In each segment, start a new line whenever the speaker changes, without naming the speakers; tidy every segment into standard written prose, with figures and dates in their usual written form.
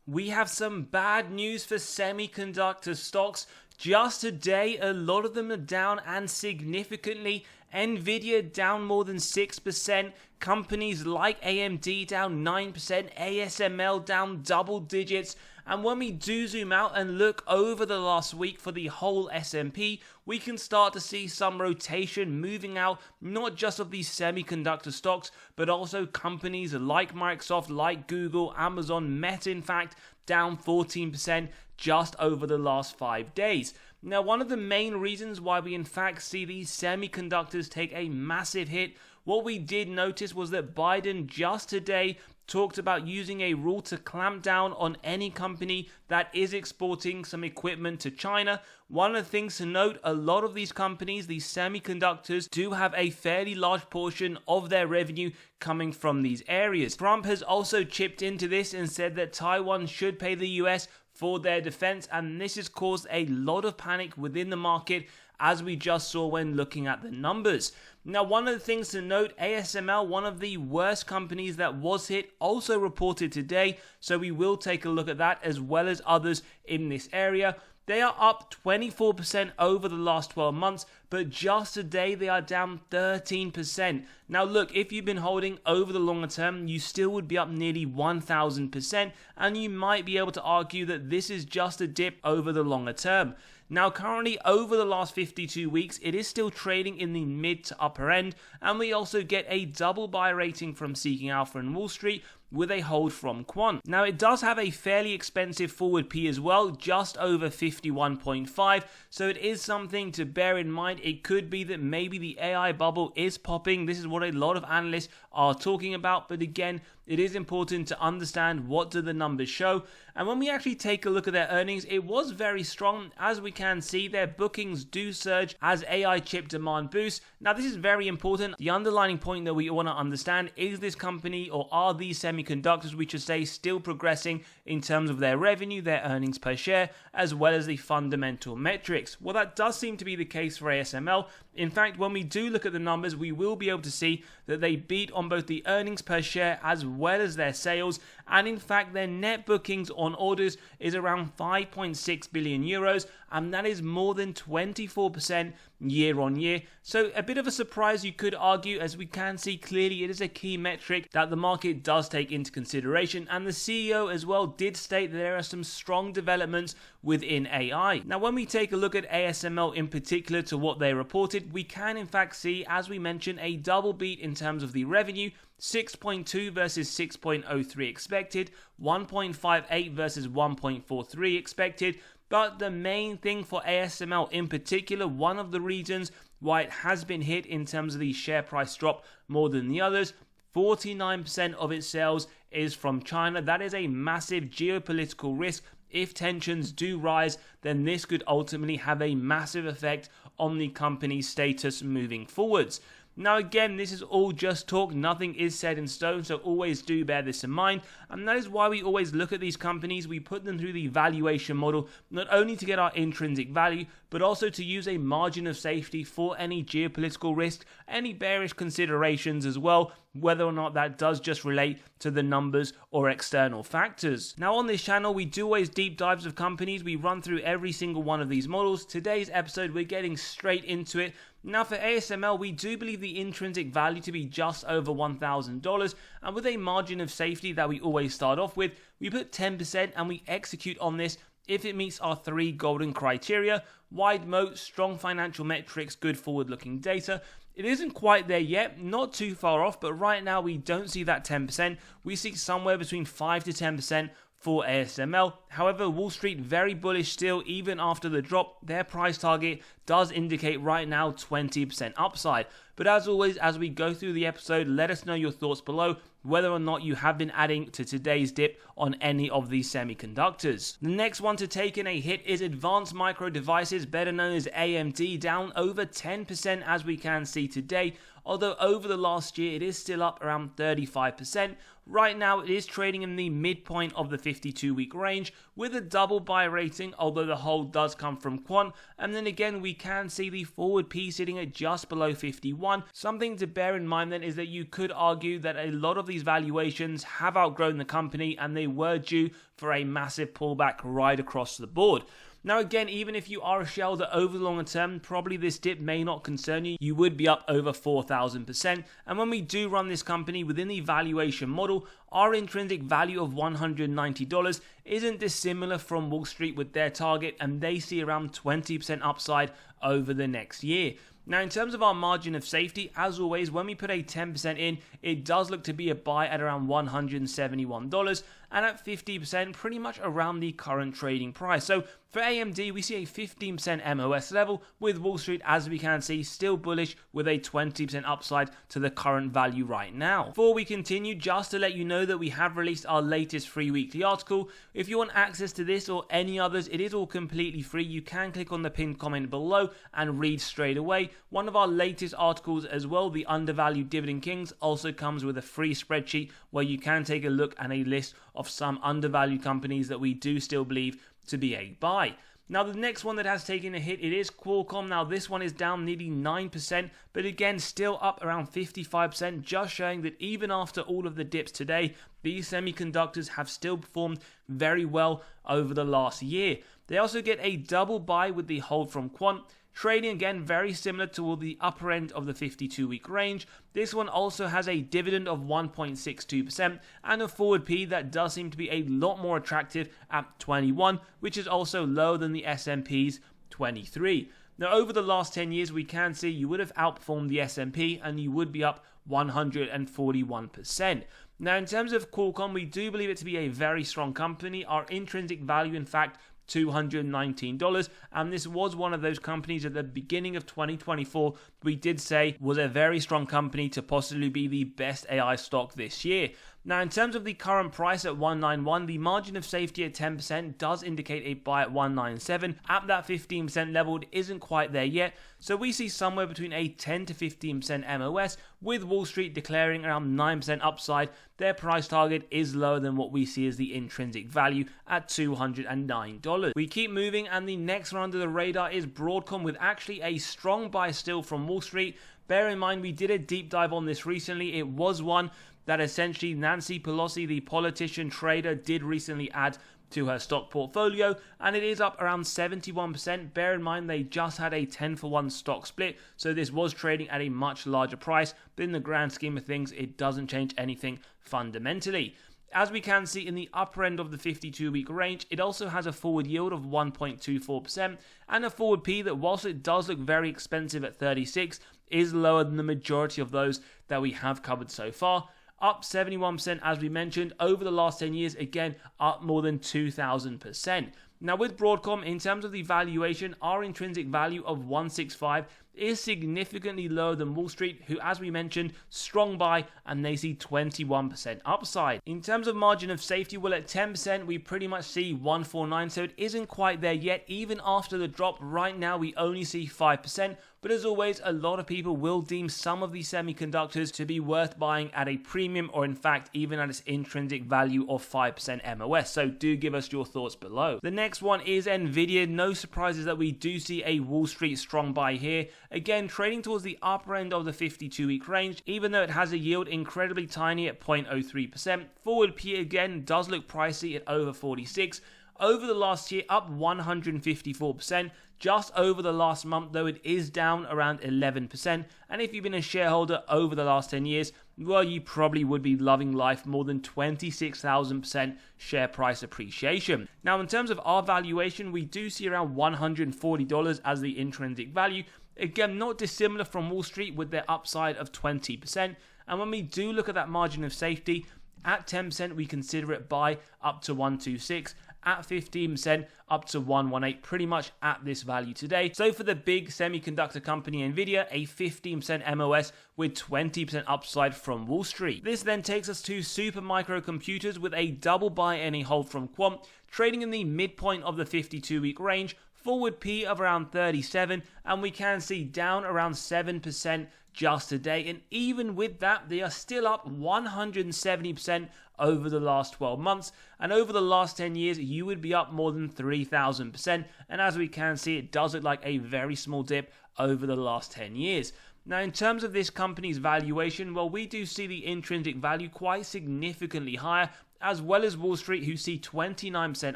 We have some bad news for semiconductor stocks. Just today, a lot of them are down, and significantly. Nvidia down more than 6%, companies like AMD down 9%, ASML down double digits. And when we do zoom out and look over the last week for the whole S&P, we can start to see some rotation moving out, not just of these semiconductor stocks, but also companies like Microsoft, like Google, Amazon, Meta, in fact, down 14% just over the last 5 days. Now, one of the main reasons why we in fact see these semiconductors take a massive hit, what we did notice was that Biden just today talked about using a rule to clamp down on any company that is exporting some equipment to China. One of the things to note, a lot of these companies, these semiconductors, do have a fairly large portion of their revenue coming from these areas. Trump has also chipped into this and said that Taiwan should pay the US for their defense, and this has caused a lot of panic within the market, as we just saw when looking at the numbers. Now, one of the things to note, ASML, one of the worst companies that was hit, also reported today, so we will take a look at that as well as others in this area. They are up 24% over the last 12 months, but just today they are down 13%. Now look, if you've been holding over the longer term, you still would be up nearly 1,000%, and you might be able to argue that this is just a dip over the longer term. Now currently, over the last 52 weeks, it is still trading in the mid to upper end, and we also get a double buy rating from Seeking Alpha and Wall Street, with a hold from Quant. Now it does have a fairly expensive forward P as well, just over 51.5, so it is something to bear in mind. It could be that maybe the AI bubble is popping. This is what a lot of analysts are talking about, but again, it is important to understand what do the numbers show. And when we actually take a look at their earnings, it was very strong. As we can see, their bookings do surge as AI chip demand boosts. Now this is very important. The underlying point that we want to understand is this company, or are these semiconductors, we should say, still progressing in terms of their revenue, their earnings per share, as well as the fundamental metrics. Well, that does seem to be the case for ASML. In fact, when we do look at the numbers, we will be able to see that they beat on both the earnings per share as well as their sales, and in fact their net bookings on orders is around 5.6 billion euros, and that is more than 24% year on year. So a bit of a surprise, you could argue, as we can see clearly it is a key metric that the market does take into consideration, and the CEO as well did state that there are some strong developments within AI. Now when we take a look at ASML in particular to what they reported, we can in fact see, as we mentioned, a double beat in terms of the revenue. 6.2 versus 6.03 expected, 1.58 versus 1.43 expected. But the main thing for ASML in particular, one of the reasons why it has been hit in terms of the share price drop more than the others, 49% of its sales is from China. That is a massive geopolitical risk. If tensions do rise, then this could ultimately have a massive effect on the company's status moving forwards. Now again, this is all just talk, nothing is set in stone, so always do bear this in mind, and that is why we always look at these companies. We put them through the valuation model, not only to get our intrinsic value, but also to use a margin of safety for any geopolitical risk, any bearish considerations as well, whether or not that does just relate to the numbers or external factors. Now on this channel, we do always deep dives of companies. We run through every single one of these models. Today's episode, we're getting straight into it. Now for ASML, we do believe the intrinsic value to be just over $1,000, and with a margin of safety that we always start off with, we put 10% and we execute on this if it meets our 3 golden criteria: wide moat, strong financial metrics, good forward-looking data. It isn't quite there yet, not too far off, but right now we don't see that 10%. We see somewhere between 5 to 10% for ASML. However, Wall Street very bullish still, even after the drop. Their price target does indicate right now 20% upside. But as always, as we go through the episode, let us know your thoughts below, whether or not you have been adding to today's dip on any of these semiconductors. The next one to take in a hit is Advanced Micro Devices, better known as AMD, down over 10% as we can see today. although over the last year it is still up around 35%. Right now it is trading in the midpoint of the 52-week range with a double buy rating, although the hold does come from quant, and then again we can see the forward P sitting at just below 51. Something to bear in mind then is that you could argue that a lot of these valuations have outgrown the company and they were due for a massive pullback right across the board. Now again, even if you are a shareholder over the longer term, probably this dip may not concern you. You would be up over 4,000%. And when we do run this company within the valuation model, our intrinsic value of $190 isn't dissimilar from Wall Street with their target, and they see around 20% upside over the next year. Now, in terms of our margin of safety, as always, when we put a 10% in, it does look to be a buy at around $171, and at 50%, pretty much around the current trading price. So for AMD, we see a 15% MOS level, with Wall Street, as we can see, still bullish with a 20% upside to the current value right now. Before we continue, just to let you know that we have released our latest free weekly article. If you want access to this or any others, it is all completely free. You can click on the pinned comment below and read straight away. One of our latest articles as well, the Undervalued Dividend Kings, also comes with a free spreadsheet where you can take a look at a list of some undervalued companies that we do still believe to be a buy. Now the next one that has taken a hit, it is Qualcomm. Now this one is down nearly 9%, but again still up around 55%, just showing that even after all of the dips today, these semiconductors have still performed very well over the last year. They also get a double buy with the hold from quant. Trading again very similar to the upper end of the 52-week range. This one also has a dividend of 1.62% and a forward P that does seem to be a lot more attractive at 21, which is also lower than the S&P's 23. Now over the last 10 years we can see you would have outperformed the S&P and you would be up 141%. Now in terms of Qualcomm, we do believe it to be a very strong company. Our intrinsic value, in fact, $219, and this was one of those companies at the beginning of 2024 we did say was a very strong company to possibly be the best AI stock this year. Now in terms of the current price at 191, the margin of safety at 10% does indicate a buy at 197. At that 15% level, it isn't quite there yet, so we see somewhere between a 10 to 15% MOS, with Wall Street declaring around 9% upside. Their price target is lower than what we see as the intrinsic value at $209. We keep moving, and the next one under the radar is Broadcom, with actually a strong buy still from Wall Street. Bear in mind we did a deep dive on this recently. It was one that essentially Nancy Pelosi, the politician trader, did recently add to her stock portfolio, and it is up around 71%. Bear in mind they just had a 10-for-1 stock split, so this was trading at a much larger price, but in the grand scheme of things it doesn't change anything fundamentally. As we can see in the upper end of the 52-week range, it also has a forward yield of 1.24% and a forward P that, whilst it does look very expensive at 36, is lower than the majority of those that we have covered so far. Up 71%, as we mentioned, over the last 10 years, again, up more than 2,000%. Now with Broadcom, in terms of the valuation, our intrinsic value of 165 is significantly lower than Wall Street, who, as we mentioned, strong buy, and they see 21% upside. In terms of margin of safety, well, at 10%, we pretty much see 149, so it isn't quite there yet. Even after the drop, right now, we only see 5%. But as always, a lot of people will deem some of these semiconductors to be worth buying at a premium, or in fact, even at its intrinsic value of 5% MOS. So do give us your thoughts below. The next one is Nvidia. No surprises that we do see a Wall Street strong buy here. Again, trading towards the upper end of the 52-week range, even though it has a yield incredibly tiny at 0.03%. Forward P again does look pricey at over 46. Over the last year, up 154%. Just over the last month, though, it is down around 11%. And if you've been a shareholder over the last 10 years, well, you probably would be loving life. More than 26,000% share price appreciation. Now, in terms of our valuation, we do see around $140 as the intrinsic value. Again, not dissimilar from Wall Street with their upside of 20%. And when we do look at that margin of safety, at 10%, we consider it buy up to 126. At 15%, up to 118, pretty much at this value today. So for the big semiconductor company Nvidia, a 15% MOS with 20% upside from Wall Street. This then takes us to Supermicro Computers with a double buy and a hold from quant, trading in the midpoint of the 52-week range. forward P of around 37, and we can see down around 7% just today. And even with that, they are still up 170% over the last 12 months, and over the last 10 years you would be up more than 3,000%. And as we can see, it does look like a very small dip over the last 10 years. Now, in terms of this company's valuation, well, we do see the intrinsic value quite significantly higher, as well as Wall Street, who see 29%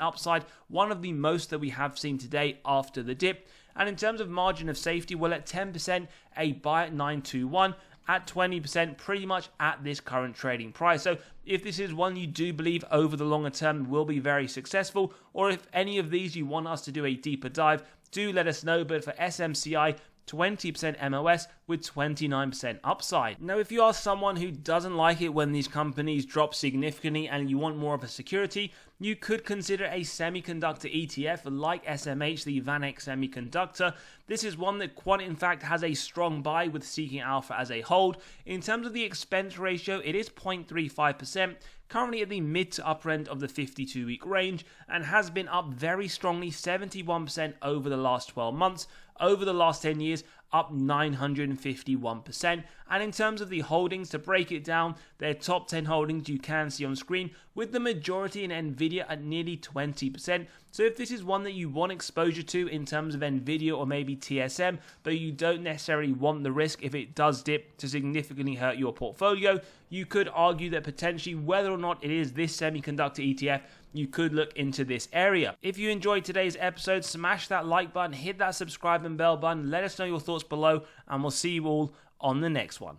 upside, one of the most that we have seen today after the dip. And in terms of margin of safety, well, at 10%, a buy at 921, at 20%, pretty much at this current trading price. So if this is one you do believe over the longer term will be very successful, or if any of these you want us to do a deeper dive, do let us know. But for SMCI, 20% MOS with 29% upside. Now, if you are someone who doesn't like it when these companies drop significantly and you want more of a security, you could consider a semiconductor ETF like SMH, the VanEck Semiconductor. This is one that Quant, in fact, has a strong buy with seeking alpha as a hold. In terms of the expense ratio, it is 0.35%. Currently at the mid to upper end of the 52-week range, and has been up very strongly, 71% over the last 12 months. Over the last 10 years, up 951%. And in terms of the holdings, to break it down, their top 10 holdings you can see on screen, with the majority in Nvidia at nearly 20%. So if this is one that you want exposure to in terms of Nvidia or maybe TSM, but you don't necessarily want the risk if it does dip to significantly hurt your portfolio, you could argue that potentially whether or not it is this semiconductor ETF, you could look into this area. If you enjoyed today's episode, smash that like button, hit that subscribe and bell button, let us know your thoughts below, and we'll see you all on the next one.